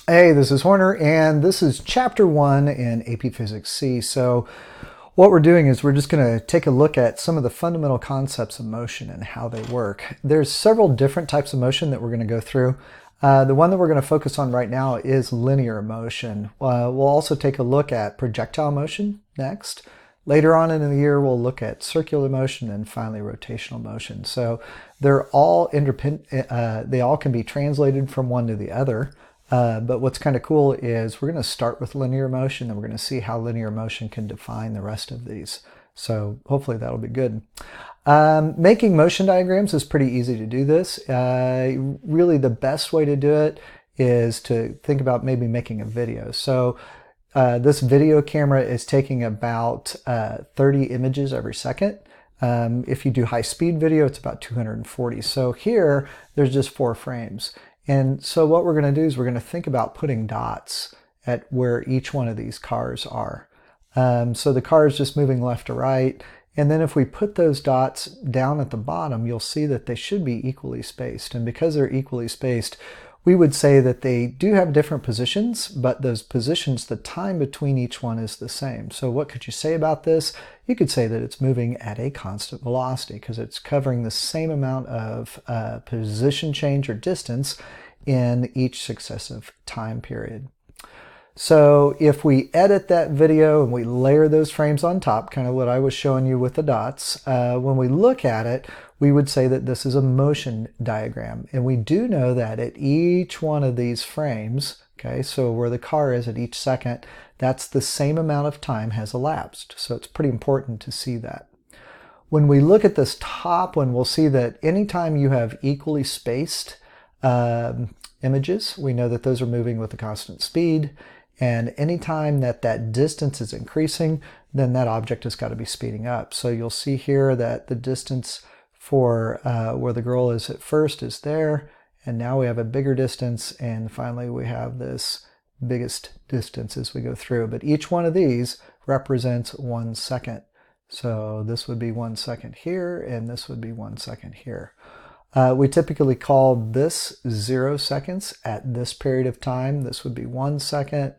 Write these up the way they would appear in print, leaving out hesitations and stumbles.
Hey, this is Horner, and this is Chapter 1 in AP Physics C. So what we're doing is we're just going to take a look at some of the fundamental concepts of motion and how they work. There's several different types of motion that we're going to go through. The one that we're going to focus on right now is linear motion. We'll also take a look at projectile motion next. Later on in the year, we'll look at circular motion and finally rotational motion. So they're all independent. They all can be translated from one to the other. But what's kind of cool is we're going to start with linear motion and we're going to see how linear motion can define the rest of these. So hopefully that'll be good. Making motion diagrams is pretty easy to do this. Really the best way to do it is to think about maybe making a video. So this video camera is taking about 30 images every second. If you do high-speed video, it's about 240. So here, there's just 4 frames. And so what we're going to do is we're going to think about putting dots at where each one of these cars are. So the car is just moving left to right. And then if we put those dots down at the bottom, you'll see that they should be equally spaced. And because they're equally spaced, we would say that they do have different positions, but those positions, the time between each one is the same. So what could you say about this? You could say that it's moving at a constant velocity because it's covering the same amount of position change or distance in each successive time period. So if we edit that video and we layer those frames on top, kind of what I was showing you with the dots, when we look at it, we would say that this is a motion diagram. And we do know that at each one of these frames, okay, so where the car is at each second, that's the same amount of time has elapsed. So it's pretty important to see that. When we look at this top one, we'll see that anytime you have equally spaced images, we know that those are moving with a constant speed. And anytime that that distance is increasing, then that object has got to be speeding up. So you'll see here that the distance for where the girl is at first is there, and now we have a bigger distance, and finally we have this biggest distance as we go through. But each one of these represents 1 second. So this would be 1 second here, and this would be 1 second here. We typically call this 0 seconds at this period of time. This would be 1 second.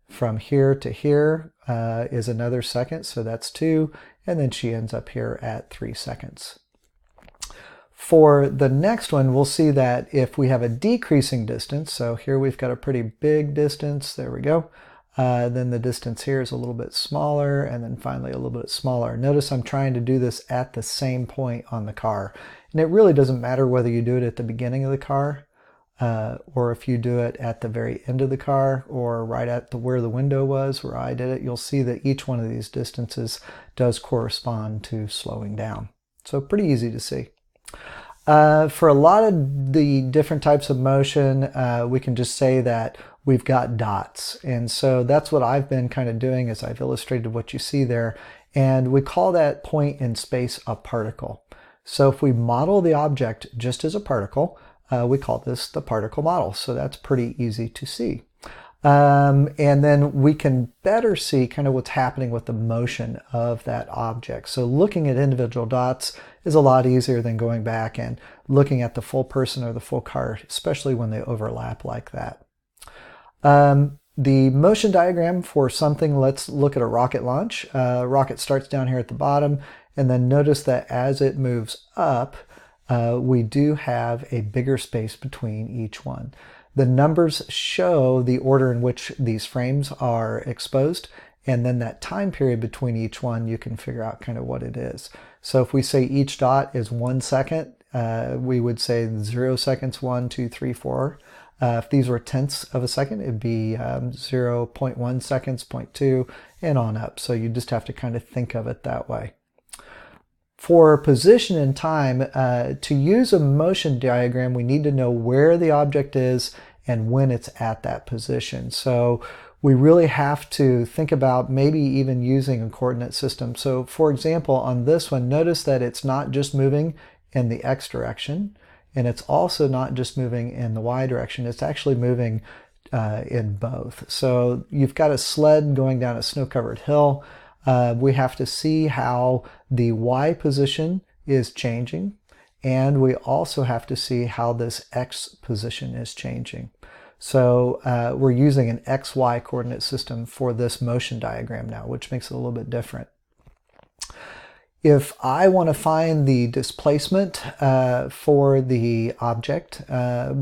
From here to here is another second, so that's 2, and then she ends up here at 3 seconds. For the next one, we'll see that if we have a decreasing distance, so here we've got a pretty big distance, there we go, then the distance here is a little bit smaller, and then finally a little bit smaller. Notice I'm trying to do this at the same point on the car. And it really doesn't matter whether you do it at the beginning of the car, or if you do it at the very end of the car, or right at where the window was, where I did it. You'll see that each one of these distances does correspond to slowing down. So pretty easy to see. For a lot of the different types of motion, we can just say that we've got dots. And so that's what I've been kind of doing as I've illustrated what you see there. And we call that point in space a particle. So if we model the object just as a particle, we call this the particle model. So that's pretty easy to see. And then we can better see kind of what's happening with the motion of that object. So looking at individual dots is a lot easier than going back and looking at the full person or the full car, especially when they overlap like that. The motion diagram for something, let's look at a rocket launch. Rocket starts down here at the bottom, and then notice that as it moves up, we do have a bigger space between each one. The numbers show the order in which these frames are exposed, and then that time period between each one, you can figure out kind of what it is. So if we say each dot is 1 second, we would say 0 seconds, 1, 2, 3, 4. If these were tenths of a second, it'd be 0.1 seconds, 0.2, and on up. So you just have to kind of think of it that way. For position and time, to use a motion diagram, we need to know where the object is and when it's at that position. So we really have to think about maybe even using a coordinate system. So for example, on this one, notice that it's not just moving in the x direction, and it's also not just moving in the y direction, it's actually moving in both. So you've got a sled going down a snow-covered hill. We have to see how the y position is changing, and we also have to see how this x position is changing. So we're using an XY coordinate system for this motion diagram now, which makes it a little bit different. If I want to find the displacement for the object,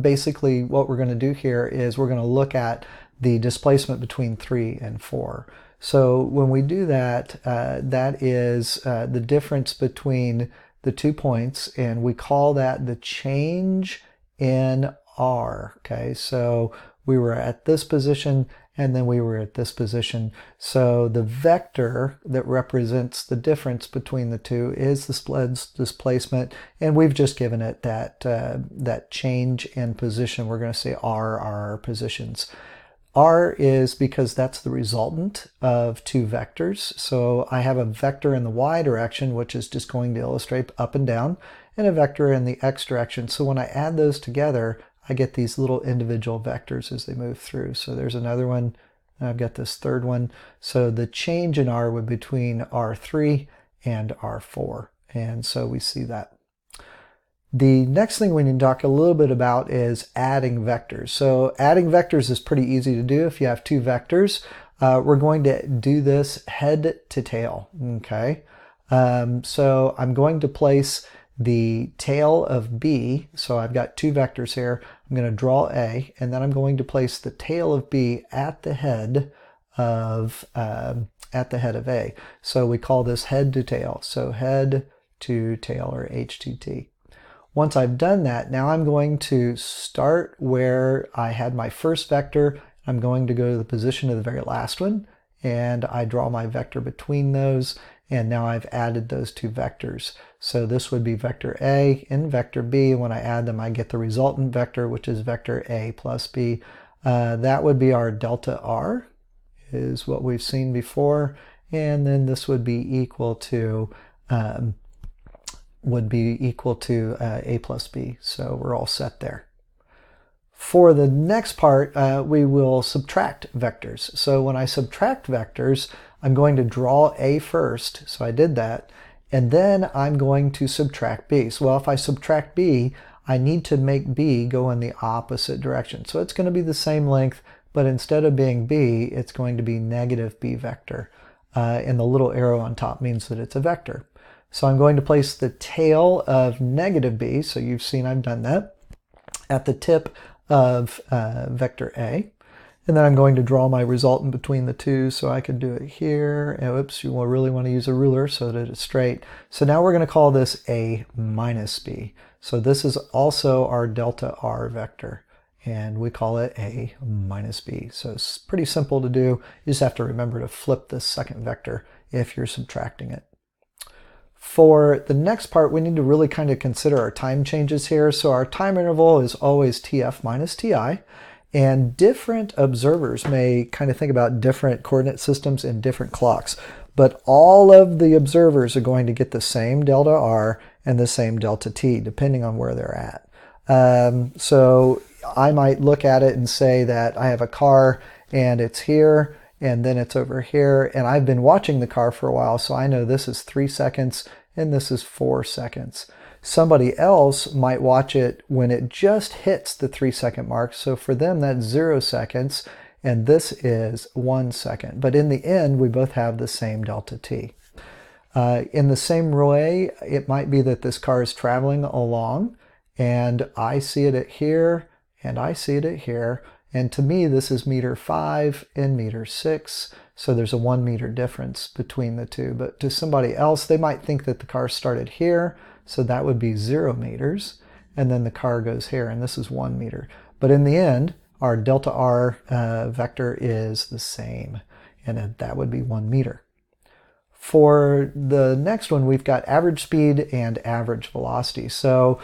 basically what we're going to do here is we're going to look at the displacement between 3 and 4. So when we do that, that is the difference between the 2 points, and we call that the change in R. Okay, so we were at this position and then we were at this position. So the vector that represents the difference between the two is the sled's displacement, and we've just given it that, that change in position. We're going to say R are our positions. R is because that's the resultant of two vectors. So I have a vector in the y direction, which is just going to illustrate up and down, and a vector in the x direction. So when I add those together, I get these little individual vectors as they move through. So there's another one, and I've got this third one. So the change in R would be between R3 and R4. And so we see that. The next thing we need to talk a little bit about is adding vectors. So adding vectors is pretty easy to do if you have two vectors. We're going to do this head to tail, okay? So I'm going to place the tail of B, so I've got two vectors here. I'm going to draw A, and then I'm going to place the tail of B at the head of A. So we call this head to tail. So head to tail, or H2T. Once I've done that, now I'm going to start where I had my first vector. I'm going to go to the position of the very last one, and I draw my vector between those, and now I've added those two vectors. So this would be vector A and vector B. When I add them, I get the resultant vector, which is vector A plus B. That would be our delta R, is what we've seen before, and then this would be equal to A plus B. So we're all set there. For the next part, we will subtract vectors. So when I subtract vectors, I'm going to draw A first. So I did that. And then I'm going to subtract B. So well, if I subtract B, I need to make B go in the opposite direction. So it's going to be the same length, but instead of being B, it's going to be negative B vector. And the little arrow on top means that it's a vector. So I'm going to place the tail of negative B, so you've seen I've done that, at the tip of vector A. And then I'm going to draw my resultant between the two, so I could do it here. And oops, you will really want to use a ruler so that it's straight. So now we're going to call this A minus B. So this is also our delta R vector, and we call it A minus B. So it's pretty simple to do. You just have to remember to flip this second vector if you're subtracting it. For the next part, we need to really kind of consider our time changes here. So our time interval is always TF minus TI, and different observers may kind of think about different coordinate systems in different clocks, but all of the observers are going to get the same delta R and the same delta T, depending on where they're at. So I might look at it and say that I have a car and it's here, and then it's over here, and I've been watching the car for a while, so I know this is 3 seconds and this is 4 seconds. Somebody else might watch it when it just hits the 3-second mark, so for them that's 0 seconds, and this is 1 second. But in the end, we both have the same delta T. In the same way, it might be that this car is traveling along, and I see it at here, and I see it at here, and to me, this is meter 5 and meter 6. So there's a 1 meter difference between the two. But to somebody else, they might think that the car started here. So that would be 0 meters. And then the car goes here, and this is 1 meter. But in the end, our delta R vector is the same. And that would be 1 meter. For the next one, we've got average speed and average velocity. So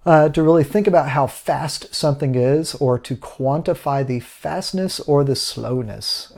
to really think about how fast something is, or to quantify the fastness or the slowness,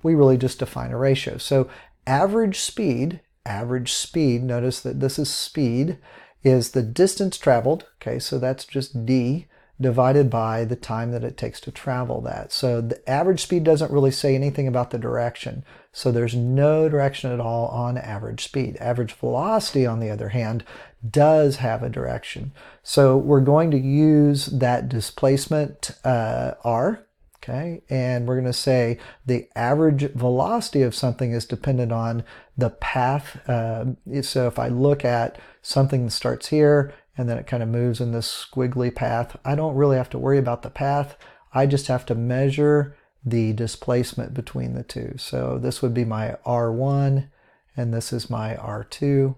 we really just define a ratio. So average speed, notice that this is speed, is the distance traveled, okay, so that's just d, divided by the time that it takes to travel that. So the average speed doesn't really say anything about the direction. So there's no direction at all on average speed. Average velocity, on the other hand, does have a direction. So we're going to use that displacement r, okay, and we're going to say the average velocity of something is dependent on the path. So if I look at something that starts here and then it kind of moves in this squiggly path, I don't really have to worry about the path. I just have to measure the displacement between the two. So this would be my R1 and this is my R2.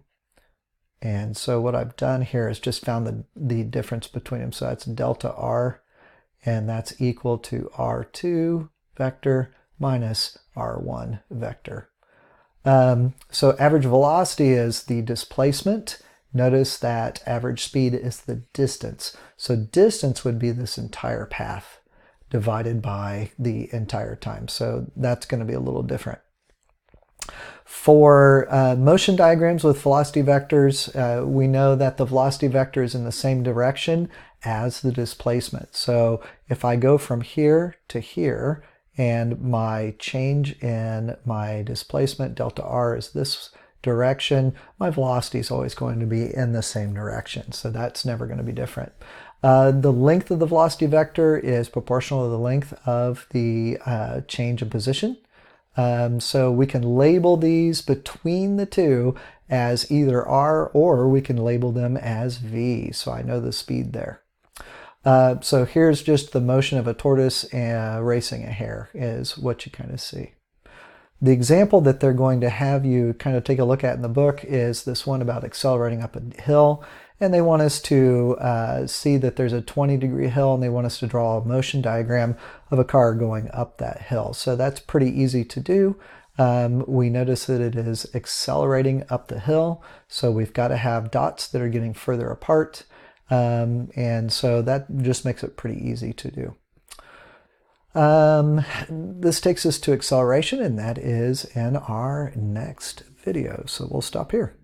And so what I've done here is just found the difference between them. So that's delta R, and that's equal to R2 vector minus R1 vector. So average velocity is the displacement. Notice that average speed is the distance. So distance would be this entire path divided by the entire time. So that's going to be a little different. For motion diagrams with velocity vectors, we know that the velocity vector is in the same direction as the displacement. So if I go from here to here, and my change in my displacement, delta r, is this direction, my velocity is always going to be in the same direction. So that's never going to be different. The length of the velocity vector is proportional to the length of the change in position. So we can label these between the two as either r, or we can label them as v. So I know the speed there. So here's just the motion of a tortoise racing a hare is what you kind of see. The example that they're going to have you kind of take a look at in the book is this one about accelerating up a hill. And they want us to see that there's a 20-degree hill, and they want us to draw a motion diagram of a car going up that hill. So that's pretty easy to do. We notice that it is accelerating up the hill. So we've got to have dots that are getting further apart. And so that just makes it pretty easy to do. This takes us to acceleration, and that is in our next video. So we'll stop here.